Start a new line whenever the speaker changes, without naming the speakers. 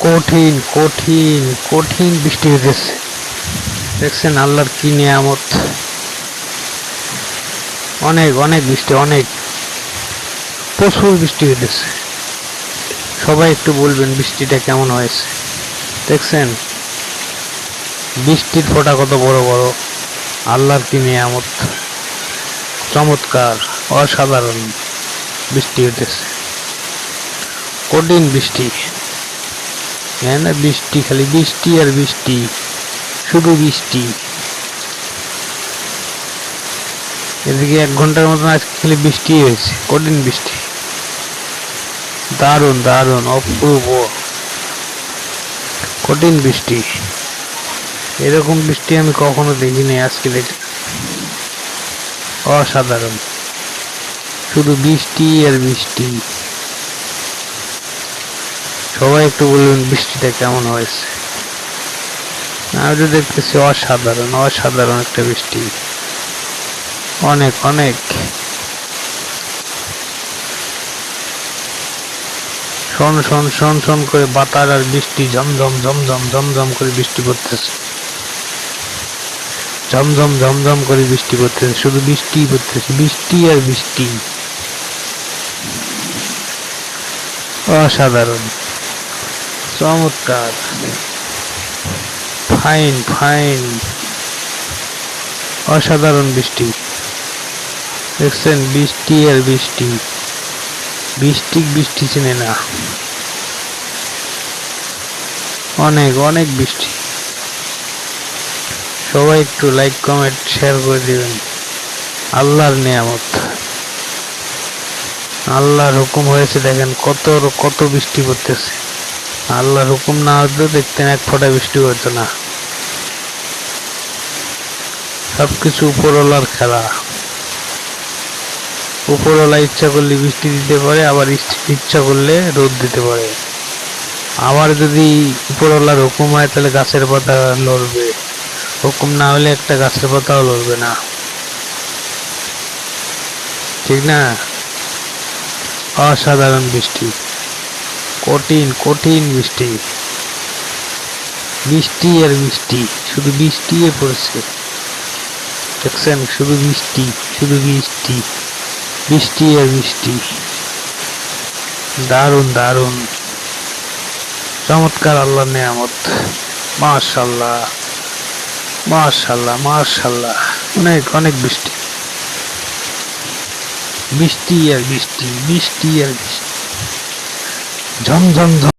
কঠিন কঠিন কঠিন বৃষ্টি হইতেছে। দেখছেন আল্লাহর কি নিয়ামত। অনেক অনেক বৃষ্টি, অনেক প্রচুর বৃষ্টি হইতেছে। সবাই একটু বলবেন বৃষ্টিটা কেমন হয়েছে। দেখছেন বৃষ্টির ফোঁটা কত বড় বড়। আল্লাহর কি নিয়ামত, চমৎকার অসাধারণ বৃষ্টি হইতেছে। কঠিন বৃষ্টি, হ্যাঁ না, বৃষ্টি খালি বৃষ্টি আর বৃষ্টি, শুধু বৃষ্টি। এদিকে 1 ঘন্টার মতন আজকে খালি বৃষ্টি হয়েছে, কঠিন বৃষ্টি। দারুণ দারুণ অপূর্ব কঠিন বৃষ্টি। এরকম বৃষ্টি আমি কখনো দেখিনি, আজকে দেখি অসাধারণ, শুধু বৃষ্টি আর বৃষ্টি। সবাই একটু বলবেন বৃষ্টিটা কেমন হয়েছে। আমি তো দেখতেছি অসাধারণ অসাধারণ একটা বৃষ্টি, অনেক অনেক। শন শন শন শন করে বাতাস আর বৃষ্টি, ঝমঝম ঝমঝম ঝমঝম করে বৃষ্টি পড়তেছে, ঝমঝম ঝমঝম করে বৃষ্টি পড়তেছে, শুধু বৃষ্টি পড়তেছে, বৃষ্টি আর বৃষ্টি। অসাধারণ, চমৎকার, ফাইন ফাইন, অসাধারণ বৃষ্টি। দেখছেন বৃষ্টি আর বৃষ্টি, বৃষ্টি বৃষ্টি চিনে না, অনেক অনেক বৃষ্টি। সবাই একটু লাইক কমেন্ট শেয়ার করে দিবেন। আল্লাহর নিয়ামত, আল্লাহর হুকুম হয়েছে। দেখেন কত কত বৃষ্টি পড়তেছে। আল্লাহর হুকুম না হতো দেখতেন 1 ফোঁটা বৃষ্টি হতো না। সবকিছু উপরওয়ালার খেলা। উপরওয়ালা ইচ্ছা করলে বৃষ্টি দিতে পারে, আবার ইচ্ছা করলে রোদ দিতে পারে। আবার যদি উপরওয়ালার হুকুম হয় তাহলে গাছের পাতা লড়বে, হুকুম না হলে একটা গাছের পাতাও লড়বে না, ঠিক না? অসাধারণ বৃষ্টি, কঠিন কঠিন বৃষ্টি, বৃষ্টি আর বৃষ্টি, শুধু বৃষ্টি পড়ছে। দেখছেন শুধু বৃষ্টি, শুধু বৃষ্টি, বৃষ্টি আর বৃষ্টি। দারুণ দারুণ, চমৎকার আল্লাহর নিয়ামত। মাশাআল্লাহ মাশাআল্লাহ মাশাআল্লাহ, অনেক অনেক বৃষ্টি, বৃষ্টি আর বৃষ্টি, বৃষ্টি আর বৃষ্টি, ঝমঝম ঝম।